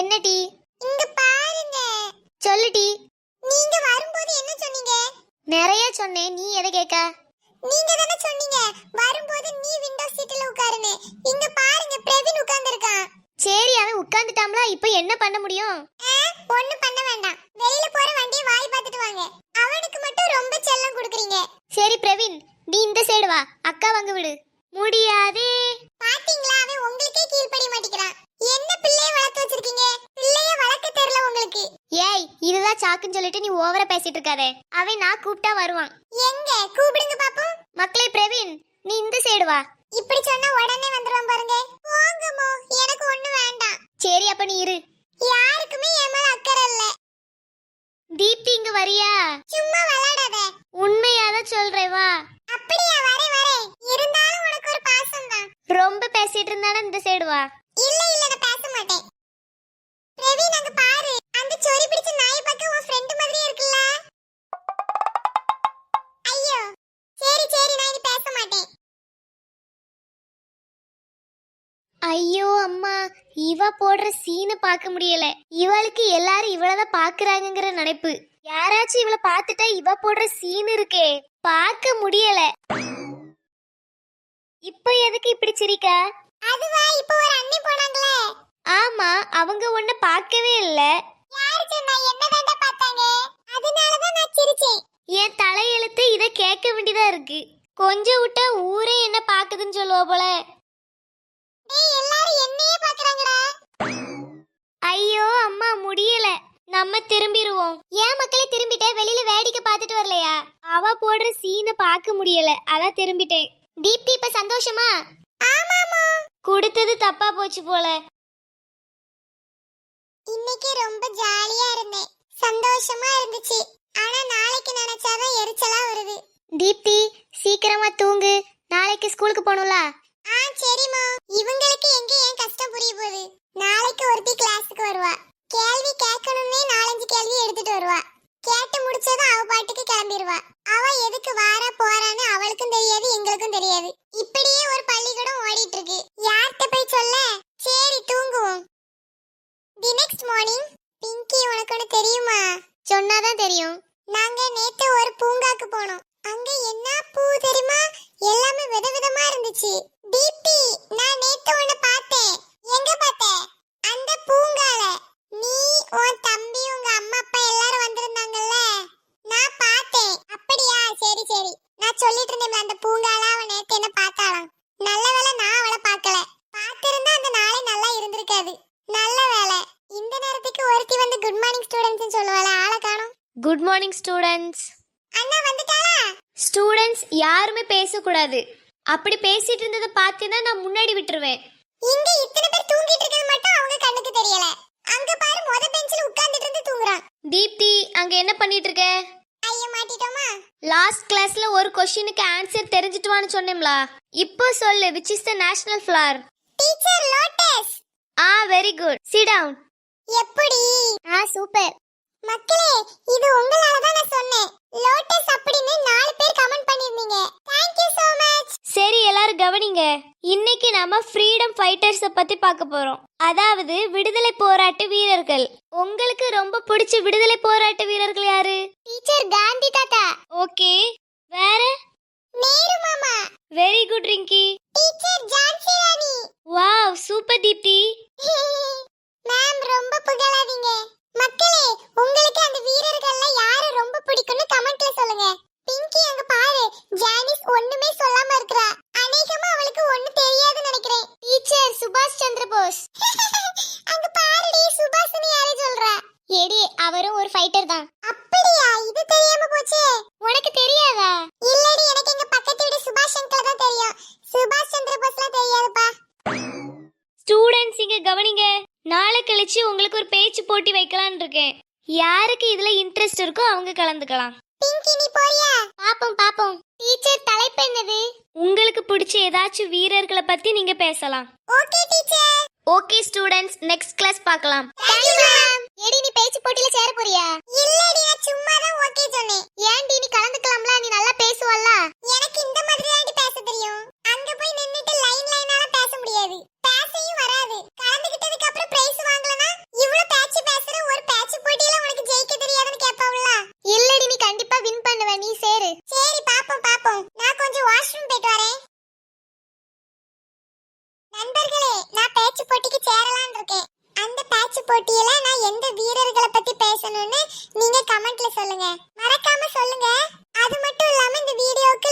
என்ன டி? இங்க பாருங்க. சொல்லு டி. நீங்க வரும்போது என்ன சொன்னீங்க? நிறைய சொன்னேன், நீ எதை கேட்க? நீங்க தான சொன்னீங்க வரும்போது நீ விண்டோ சீட்ல உட்காருன்னு. இங்க பாருங்க, பிரவீன் உட்கார்ந்திருக்கான். சரி, அவன் உட்கார்ந்துட்டாம்ல, இப்போ என்ன பண்ண முடியும்? ஒண்ணு பண்ண வேண்டாம். வெளியில போற வண்டியை வாய் பார்த்துட்டு வாங்க. அவனுக்கு மட்டும் ரொம்ப செல்லம் கொடுக்குறீங்க. சரி பிரவீன், நீ இந்த சைடு வா, அக்கா வாங்க விடு. முடியாதே. பாத்தீங்களா, அவன் உங்களுக்கே கீழ்ப்படிய மாட்டேங்கிறான். என்ன பிள்ளைய வளர்த்து வச்சிருக்கீங்க? பிள்ளைய வளர்க்க தெரியல உங்களுக்கு. ஏய், இதுதான் சாக்குன்னு சொல்லிட்டு நீ ஓவரா பேசிட்டு இருக்காதே. அவன் நான் கூப்பிட்டா வருவான். எங்க கூப்பிடுங்க பாப்போம். மக்களே, பிரவீன் நீ இந்த சைடு வா. இப்படி சொன்னா உடனே வந்துருவான் பாருங்க. போங்கமோ, எனக்கு ஒண்ணு வேண்டாம். சரி, அப்ப நீ இரு. யாருக்குமே என் மேல அக்கறை இல்ல. தீப்தி, இங்க வரியா? சும்மா விளையாடாத. உண்மையாதான் சொல்றேன், வா. அப்படியே வரேன். இருந்தாலும் உனக்கு ஒரு பாசம் தான். ரொம்ப பேசிட்டு இருந்தாலும் இந்த சைடு வா. இல்ல நான் பேச மாட்டேன். பிரவீன், அங்க பாரு, அந்த சொறி பிடிச்ச நாய் பக்கம் உன் ஃப்ரெண்ட் மாதிரியே இருக்குல்ல. ஐயோ, சரி நான் இனி பேச மாட்டேன். ஐயோ அம்மா, இவ போடுற சீனை பார்க்க முடியல. இவளுக்கு எல்லாரும் இவளதான் பாக்குறாங்கங்கிற நினைப்பு. யாராச்சும் இவளை பார்த்துட்டா இவ போடுற சீன் இருக்கே, பார்க்க முடியல. இப்ப எதுக்கு இப்படி சிரிக்க? அதுவா, இப்போ ஒரு அண்ணி போனாங்களே. ஆமா, அவங்க ஒன்ன பார்க்கவே இல்ல. யார் சொன்னா? என்னதான்டா பார்த்தாங்க, அதனாலதான் நான் சிரிச்சேன். என் தலையெழுத்து இத கேட்க வேண்டியதா இருக்கு. கொஞ்சம் விட்டா ஊரே என்ன பாக்குதுன்னு சொல்லுவா போல. டேய், எல்லாரும் என்னையே பாக்குறாங்கடா. ஐயோ அம்மா, முடியல. நம்ம திரும்பிடுவோம். ஏன் மக்களே திரும்பிட்டே? வெளியில வேடிக்கை பார்த்துட்டு வரலையா? அவ போடுற சீனை பார்க்க முடியல, அதான் திரும்பிட்டேன். தீப்தி, இப்ப சந்தோஷமா? ஆமாமா. கொடுத்தது தப்பா போச்சு போல. இன்னைக்கு ரொம்ப ஜாலியா இருந்தேன், சந்தோஷமா இருந்துச்சு. ஆனா நாளைக்கு நினைச்சாதான் எரிச்சலா வருது. தீப்தி, சீக்கிரமா தூங்கு, நாளைக்கு ஸ்கூலுக்கு போகணும்ல. சரிம்மா. இவங்களுக்கு எங்க ஏன் கஷ்டம் புரிய போகுது. நாளைக்கு ஒருத்தி கிளாஸுக்கு வருவா. கேள்வி கேட்கணும்னே 4-5 கேள்வி எடுத்துட்டு வருவா. கேட்டு முடிச்சதும் அவ பாட்டுக்கு கிளம்பிடுவா. அவ எதுக்கு வாரா போறான்னு அவளுக்கும் தெரியாது, எங்களுக்கும் தெரியாது. இப்படியே ஒரு பள்ளிக்கூடம் ஓடிட்டு இருக்கு. யார்கிட்ட போய் சொல்ல? சரி, தூங்குவோம். The next morning. பிங்கி, உனக்கு ஒண்ணு தெரியுமா? சொன்னாதான் தெரியும். நாங்க நேத்து ஒரு பூங்காக்கு போனோம். அங்க என்ன பூ தெரியுமா? எல்லாமே விதவிதமா இருந்துச்சு. தீப்தி, நான் நேத்து உன்னை பார்த்தேன். எங்க பார்த்தேன்? அந்த பூங்கால. நீ, உன் தம்பி, உங்க அம்மா அப்பா எல்லாரும் வந்திருந்தாங்கல்ல, நான் பார்த்தேன். அப்படியா? சரி. நான் சொல்லிட்டு இருந்தேன் அந்த பூங்கால அவன் நேத்து என்ன பார்த்தாளாம். நல்ல வேளை நான் அவளை பார்க்கல. பார்த்திருந்தா அந்த நாளே நல்லா இருந்திருக்காது. நல்ல வேளை. இந்த நேரத்துக்கு ஒருத்தி வந்து குட் மார்னிங் ஸ்டூடெண்ட்ஸ் சொல்லுவாள, ஆளை காணோம். Good morning students. அண்ணா வந்துட்டாளா? ஸ்டூடெண்ட்ஸ் யாருமே பேசக்கூடாது. அப்படி பேசிட்டு இருந்ததை பார்த்தீங்கன்னா நான் முன்னாடி விட்டுருவேன். இங்க இத்தனை பேர் தூங்கிட்டு இருக்கிறது மட்டும் அவங்க கண்ணுக்கு தெரியல. அங்க பாரு, மொத பெஞ்சில உட்கார்ந்துட்டு இருந்து தூங்குறான். தீப்தி, அங்க என்ன பண்ணிட்டு இருக்க? ஐயோ, மாட்டிட்டோமா? லாஸ்ட் கிளாஸ்ல ஒரு क्वेश्चनக்கு ஆன்சர் தெரிஞ்சிட்டு வான்னு சொன்னேம்ல. இப்போ சொல்லு, which is the national flower? Teacher, lotus. Very good. sit down. எப்படி? சூப்பர். மக்களே, இது உங்களால தான் நான் சொன்னேன். லோட்டஸ் அப்படின்னு 4 பேர் கமெண்ட் பண்ணிருந்தீங்க. Thank you so much. சரி, எல்லாரும் கவனிங்க. இன்னைக்கு நாம ஃப்ரீடம் ஃபைட்டர்ஸ பத்தி பார்க்க போறோம். அதாவது விடுதலை போராட்ட வீரர்கள். உங்களுக்கு ரொம்ப பிடிச்ச விடுதலை போராட்ட வீரர்கள் யாரு? டீச்சர், காந்தி தாத்தா. ஓகே, வேற? நேரு மாமா. Very good Rinki. Teacher, Jhansi Rani. Wow, super Deepti. Ma'am, ரொம்ப புகழாதீங்க. மக்களே, உங்களுக்கு அந்த வீரர்கள்ல யாரை ரொம்ப பிடிக்கும்னு கமெண்ட்ல சொல்லுங்க. பிங்கி, அங்க பாரு, ஜானிஸ் ஒண்ணுமே சொல்லாம இருக்கறா. அநேகமா அவளுக்கு ஒண்ணு தெரியாதுன்னு நினைக்கிறேன். டீச்சர், சுபாஷ் சந்திர போஸ். அங்க பாருடி, சுபாஷினி யாரை சொல்றா? எடி, அவரும் ஒரு ஃபைட்டர் தான். அப்படியா? இது தெரியாம போச்சே. உனக்கு தெரியாதா? இல்லடி, எனக்கு எங்க பக்கத்து வீடு சுபாஷ் அங்கிள் தான் தெரியும். சுபாஷ் சந்திர போஸ்லாம் தெரியாதுப்பா. ஸ்டூடெண்ட்ஸ், இங்க கவனிங்க. நாளை கழிச்சு உங்களுக்கு ஒரு பேச்சு போட்டி வைக்கலாம்னு இருக்கேன். யாருக்கு இதுல இன்ட்ரெஸ்ட் இருக்கோ அவங்க கலந்துக்கலாம். பிங்கி, நீ போறியா? பாப்போம். டீச்சர், தலைப்பு என்னது? உங்களுக்கு பிடிச்ச ஏதாச்சும் வீரர்களை பத்தி நீங்க பேசலாம். Okay teacher. Okay students, next class பார்க்கலாம். Thank you ma'am. எடி, நீ பேச்சு போட்டில சேர போறியா? இல்லடி, நான் சும்மா தான் ஓகே சொன்னேன். ஏன்டி, நீ கலந்துக்கலாம்ல, நீ நல்லா பேசுவல்ல. எனக்கு இந்த மாதிரி தான் பேச தெரியும். அங்க போய் நின்னுட்டு லைனால பேச முடியாது. பேசவும் வராது. கலந்துக்கிட்டதுக்கு அப்புறம் பிரைஸ் வாங்கலனா இவ்ளோ நீ சேரு. சரி பாப்போம் பாப்போம். நான் கொஞ்சம் வாஷ்ரூம் போயிட்டு வரேன். நண்பர்களே, நான் பேச்சு போட்டிக்கு சேரலாம்னு இருக்கேன். அந்த பேச்சு போட்டியில நான் எந்த வீரர்களை பத்தி பேசணும்னு நீங்க கமெண்ட்ல சொல்லுங்க. மறக்காம சொல்லுங்க. அது மட்டும் இல்லாம இந்த வீடியோவுக்கு